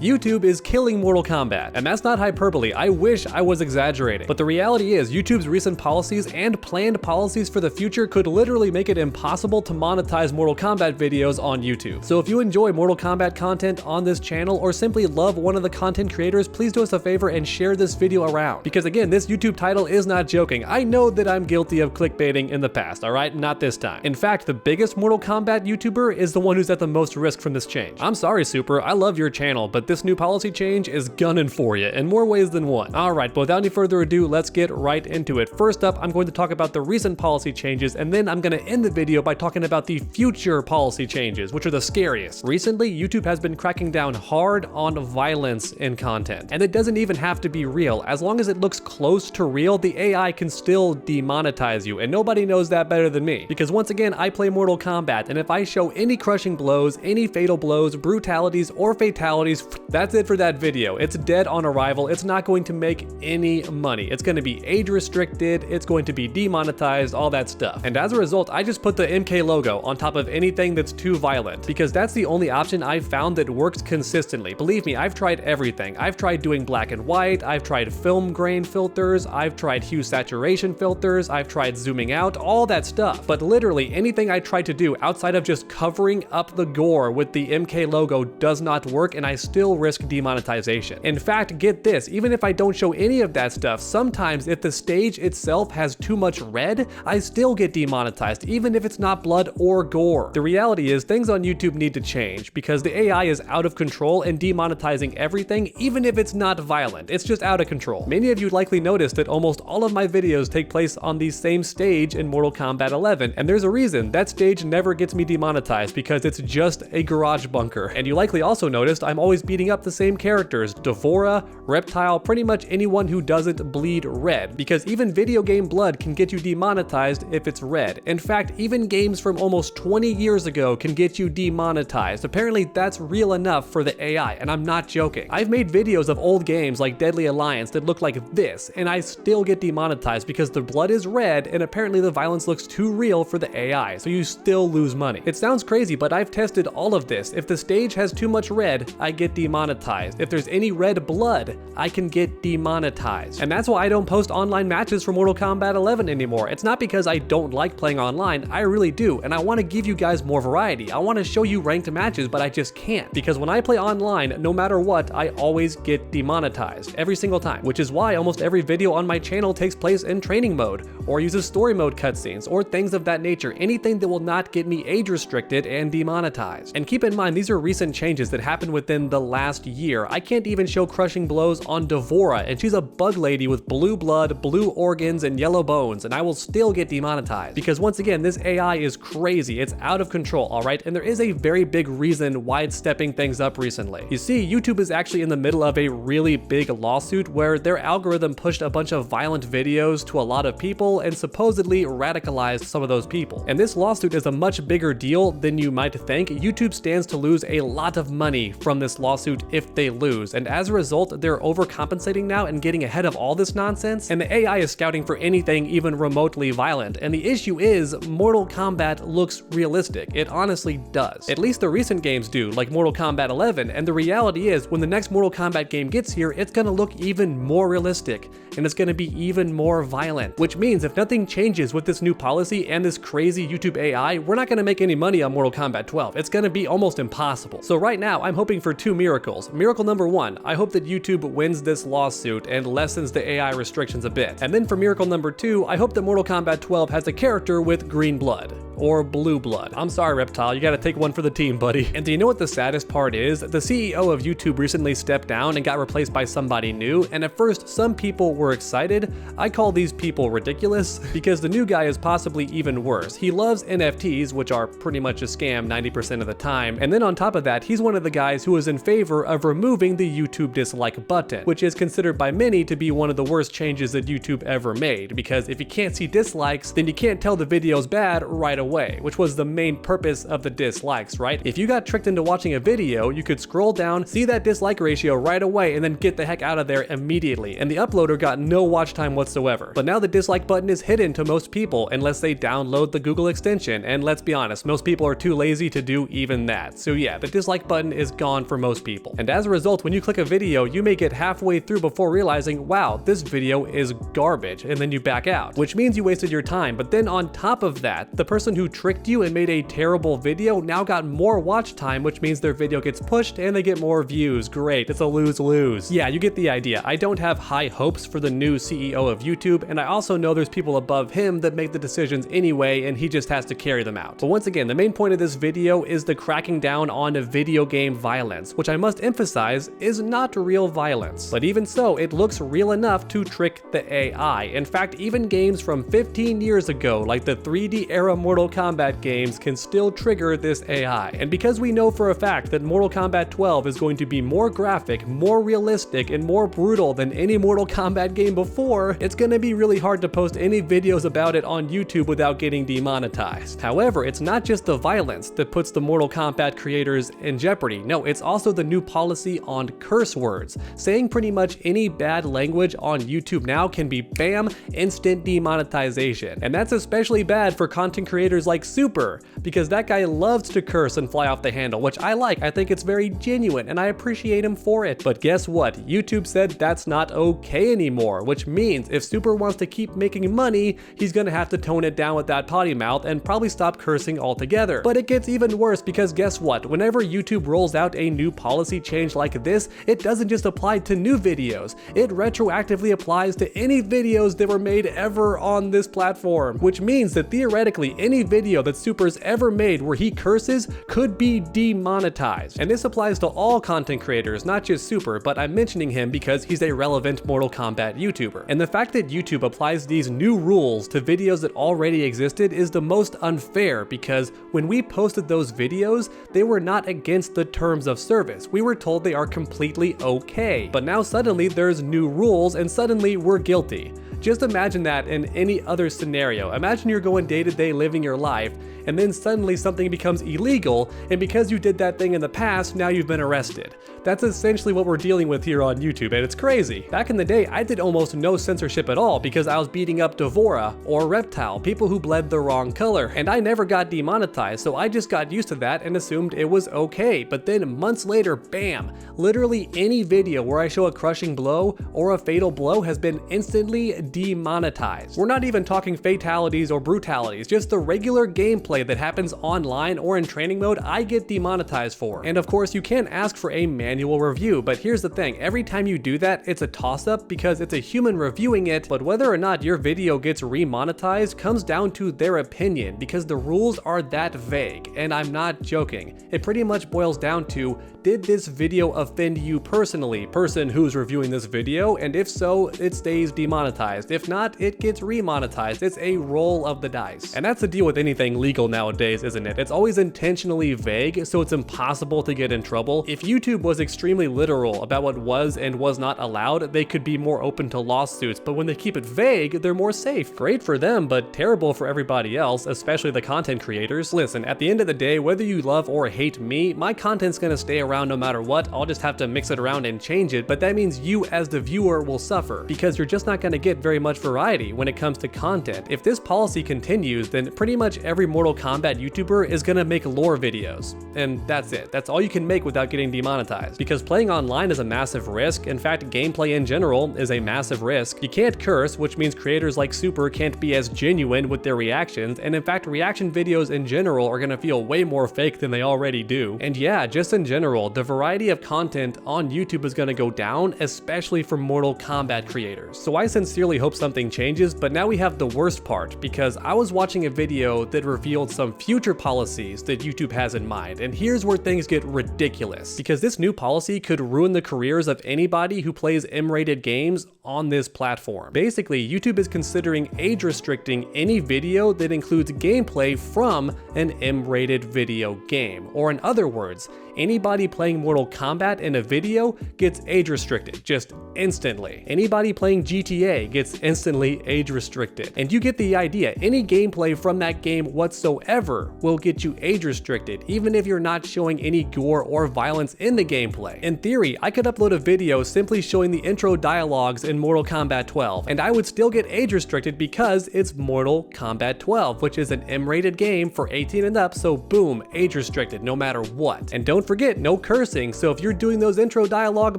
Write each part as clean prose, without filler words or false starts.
YouTube is killing Mortal Kombat, and that's not hyperbole. I wish I was exaggerating. But the reality is, YouTube's recent policies and planned policies for the future could literally make it impossible to monetize Mortal Kombat videos on YouTube. So if you enjoy Mortal Kombat content on this channel, or simply love one of the content creators, please do us a favor and share this video around. Because again, this YouTube title is not joking. I know that I'm guilty of clickbaiting in the past, alright? Not this time. In fact, the biggest Mortal Kombat YouTuber is the one who's at the most risk from this change. I'm sorry, Super, I love your channel, but this new policy change is gunning for you in more ways than one. Alright, but without any further ado, let's get right into it. First up, I'm going to talk about the recent policy changes, and then I'm going to end the video by talking about the future policy changes, which are the scariest. Recently, YouTube has been cracking down hard on violence in content, and it doesn't even have to be real. As long as it looks close to real, the AI can still demonetize you, and nobody knows that better than me. Because once again, I play Mortal Kombat, and if I show any crushing blows, any fatal blows, brutalities, or fatalities, that's it for that video. It's dead on arrival. It's not going to make any money. It's going to be age restricted. It's going to be demonetized, all that stuff. And as a result, I just put the MK logo on top of anything that's too violent, because that's the only option I've found that works consistently. Believe me, I've tried everything. I've tried doing black and white. I've tried film grain filters. I've tried hue saturation filters. I've tried zooming out, all that stuff. But literally anything I tried to do outside of just covering up the gore with the MK logo does not work, and I still risk demonetization. In fact, get this, even if I don't show any of that stuff, sometimes if the stage itself has too much red, I still get demonetized, even if it's not blood or gore. The reality is, things on YouTube need to change, because the AI is out of control and demonetizing everything, even if it's not violent. It's just out of control. Many of you likely noticed that almost all of my videos take place on the same stage in Mortal Kombat 11, and there's a reason. That stage never gets me demonetized, because it's just a garage bunker. And you likely also noticed I'm always beating up the same characters: Devora, Reptile, pretty much anyone who doesn't bleed red, because even video game blood can get you demonetized if it's red. In fact, even games from almost 20 years ago can get you demonetized. Apparently that's real enough for the AI, and I'm not joking. I've made videos of old games like Deadly Alliance that look like this, and I still get demonetized because the blood is red and apparently the violence looks too real for the AI, so you still lose money. It sounds crazy, but I've tested all of this. If the stage has too much red, I get demonetized. If there's any red blood, I can get demonetized. And that's why I don't post online matches for Mortal Kombat 11 anymore. It's not because I don't like playing online, I really do, and I want to give you guys more variety. I want to show you ranked matches, but I just can't, because when I play online, no matter what, I always get demonetized every single time, which is why almost every video on my channel takes place in training mode, or uses story mode cutscenes, or things of that nature, anything that will not get me age restricted and demonetized. And keep in mind, these are recent changes that happened within the last year. I can't even show crushing blows on Devora, and she's a bug lady with blue blood, blue organs, and yellow bones, and I will still get demonetized. Because once again, this AI is crazy. It's out of control, alright? And there is a very big reason why it's stepping things up recently. You see, YouTube is actually in the middle of a really big lawsuit where their algorithm pushed a bunch of violent videos to a lot of people and supposedly radicalized some of those people. And this lawsuit is a much bigger deal than you might think. YouTube stands to lose a lot of money from this lawsuit if they lose, and as a result, they're overcompensating now and getting ahead of all this nonsense, and the AI is scouting for anything even remotely violent. And the issue is, Mortal Kombat looks realistic. It honestly does. At least the recent games do, like Mortal Kombat 11, and the reality is, when the next Mortal Kombat game gets here, it's gonna look even more realistic, and it's gonna be even more violent, which means if nothing changes with this new policy and this crazy YouTube AI, we're not gonna make any money on Mortal Kombat 12. It's gonna be almost impossible. So right now, I'm hoping for two miracles. Miracle number one, I hope that YouTube wins this lawsuit and lessens the AI restrictions a bit. And then for miracle number two, I hope that Mortal Kombat 12 has a character with green blood. Or blue blood. I'm sorry, Reptile, you gotta take one for the team, buddy. And do you know what the saddest part is? The CEO of YouTube recently stepped down and got replaced by somebody new, and at first, some people were excited. I call these people ridiculous, because the new guy is possibly even worse. He loves NFTs, which are pretty much a scam 90% of the time, and then on top of that, he's one of the guys who is in favor of removing the YouTube dislike button, which is considered by many to be one of the worst changes that YouTube ever made, because if you can't see dislikes, then you can't tell the video's bad right away. away, which was the main purpose of the dislikes, right? If you got tricked into watching a video, you could scroll down, see that dislike ratio right away, and then get the heck out of there immediately, and the uploader got no watch time whatsoever. But now the dislike button is hidden to most people unless they download the Google extension, and let's be honest, most people are too lazy to do even that. So yeah, the dislike button is gone for most people. And as a result, when you click a video, you may get halfway through before realizing, wow, this video is garbage, and then you back out, which means you wasted your time. But then on top of that, the person who tricked you and made a terrible video now got more watch time, which means their video gets pushed and they get more views. Great, it's a lose-lose. Yeah, you get the idea. I don't have high hopes for the new CEO of YouTube, and I also know there's people above him that make the decisions anyway, and he just has to carry them out. But once again, the main point of this video is the cracking down on video game violence, which I must emphasize is not real violence. But even so, it looks real enough to trick the AI. In fact, even games from 15 years ago, like the 3D era Mortal Kombat games, can still trigger this AI. And because we know for a fact that Mortal Kombat 12 is going to be more graphic, more realistic, and more brutal than any Mortal Kombat game before, it's gonna be really hard to post any videos about it on YouTube without getting demonetized. However, it's not just the violence that puts the Mortal Kombat creators in jeopardy. No, it's also the new policy on curse words. Saying pretty much any bad language on YouTube now can be bam, instant demonetization. And that's especially bad for content creators like Super, because that guy loves to curse and fly off the handle, which I like. I think it's very genuine and I appreciate him for it. But guess what? YouTube said that's not okay anymore, which means if Super wants to keep making money, he's gonna have to tone it down with that potty mouth and probably stop cursing altogether. But it gets even worse, because guess what? Whenever YouTube rolls out a new policy change like this, it doesn't just apply to new videos. It retroactively applies to any videos that were made ever on this platform, which means that theoretically any video that Super's ever made where he curses could be demonetized. And this applies to all content creators, not just Super, but I'm mentioning him because he's a relevant Mortal Kombat YouTuber. And the fact that YouTube applies these new rules to videos that already existed is the most unfair, because when we posted those videos, they were not against the terms of service. We were told they are completely okay. But now suddenly there's new rules and suddenly we're guilty. Just imagine that in any other scenario. Imagine you're going day to day living your life, and then suddenly something becomes illegal, and because you did that thing in the past, now you've been arrested. That's essentially what we're dealing with here on YouTube, and it's crazy. Back in the day, I did almost no censorship at all because I was beating up Devora or Reptile, people who bled the wrong color, and I never got demonetized, so I just got used to that and assumed it was okay. But then months later, bam, literally any video where I show a crushing blow or a fatal blow has been instantly demonetized. We're not even talking fatalities or brutalities, just the regular gameplay that happens online or in training mode, I get demonetized for. And of course, you can ask for a manual review, but here's the thing, every time you do that, it's a toss-up because it's a human reviewing it, but whether or not your video gets remonetized comes down to their opinion, because the rules are that vague, and I'm not joking. It pretty much boils down to, did this video offend you personally, person who's reviewing this video? And if so, it stays demonetized. If not, it gets remonetized. It's a roll of the dice. And that's the deal with anything legal nowadays, isn't it? It's always intentionally vague, so it's impossible to get in trouble. If YouTube was extremely literal about what was and was not allowed, they could be more open to lawsuits, but when they keep it vague, they're more safe. Great for them, but terrible for everybody else, especially the content creators. Listen, at the end of the day, whether you love or hate me, my content's gonna stay around no matter what. I'll just have to mix it around and change it, but that means you as the viewer will suffer, because you're just not gonna get very much variety when it comes to content. If this policy continues, then pretty much every Mortal Kombat YouTuber is gonna make lore videos, and that's it. That's all you can make without getting demonetized, because playing online is a massive risk. In fact, gameplay in general is a massive risk. You can't curse, which means creators like Super can't be as genuine with their reactions, and in fact, reaction videos in general are gonna feel way more fake than they already do. And yeah, just in general, the variety of content on YouTube is gonna go down, especially for Mortal Kombat creators. So I sincerely hope something changes, but now we have the worst part, because I was watching a video that revealed some future policies that YouTube has in mind, and here's where things get ridiculous, because this new policy could ruin the careers of anybody who plays M-rated games on this platform. Basically, YouTube is considering age restricting any video that includes gameplay from an M-rated video game, or in other words, Anybody playing Mortal Kombat in a video gets age restricted, just instantly. Anybody playing GTA gets instantly age restricted. And you get the idea, any gameplay from that game whatsoever will get you age restricted, even if you're not showing any gore or violence in the gameplay. In theory, I could upload a video simply showing the intro dialogues in Mortal Kombat 12, and I would still get age restricted because it's Mortal Kombat 12, which is an M-rated game for 18 and up, so boom, age restricted no matter what. And don't forget, no cursing, so if you're doing those intro dialogue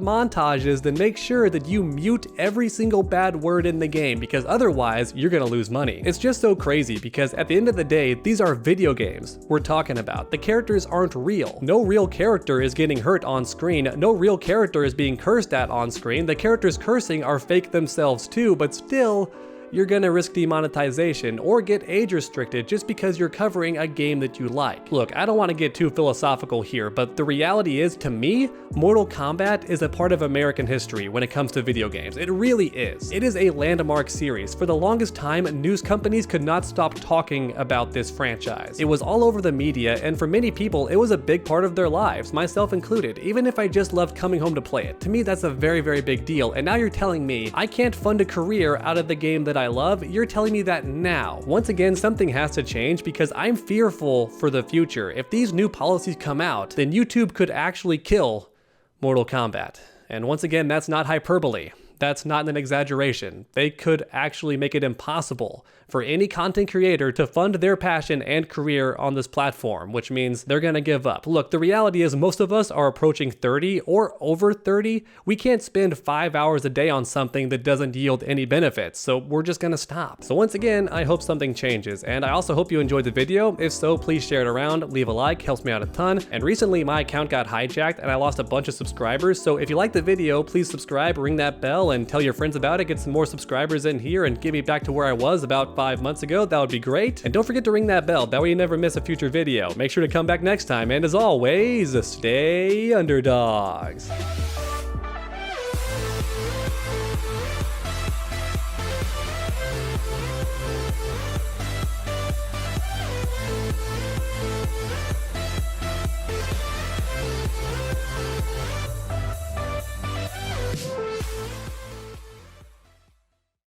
montages, then make sure that you mute every single bad word in the game, because otherwise you're gonna lose money. It's just so crazy because at the end of the day, these are video games we're talking about. The characters aren't real. No real character is getting hurt on screen. No real character is being cursed at on screen. The characters cursing are fake themselves too, but still, you're gonna risk demonetization or get age restricted just because you're covering a game that you like. Look, I don't want to get too philosophical here, but the reality is, to me, Mortal Kombat is a part of American history when it comes to video games. It really is. It is a landmark series. For the longest time, news companies could not stop talking about this franchise. It was all over the media, and for many people, it was a big part of their lives, myself included, even if I just loved coming home to play it. To me, that's a very, very big deal, and now you're telling me I can't fund a career out of the game that I love? You're telling me that now. Once again, something has to change because I'm fearful for the future. If these new policies come out, then YouTube could actually kill Mortal Kombat. And once again, that's not hyperbole. That's not an exaggeration. They could actually make it impossible for any content creator to fund their passion and career on this platform, which means they're gonna give up. Look, the reality is most of us are approaching 30 or over 30. We can't spend 5 hours a day on something that doesn't yield any benefits, so we're just gonna stop. So once again, I hope something changes, and I also hope you enjoyed the video. If so, please share it around, leave a like, helps me out a ton. And recently my account got hijacked and I lost a bunch of subscribers, so if you liked the video, please subscribe, ring that bell, and tell your friends about it, get some more subscribers in here and get me back to where I was about 5 months ago. That would be great. And don't forget to ring that bell, that way you never miss a future video. Make sure to come back next time, and as always, stay underdogs.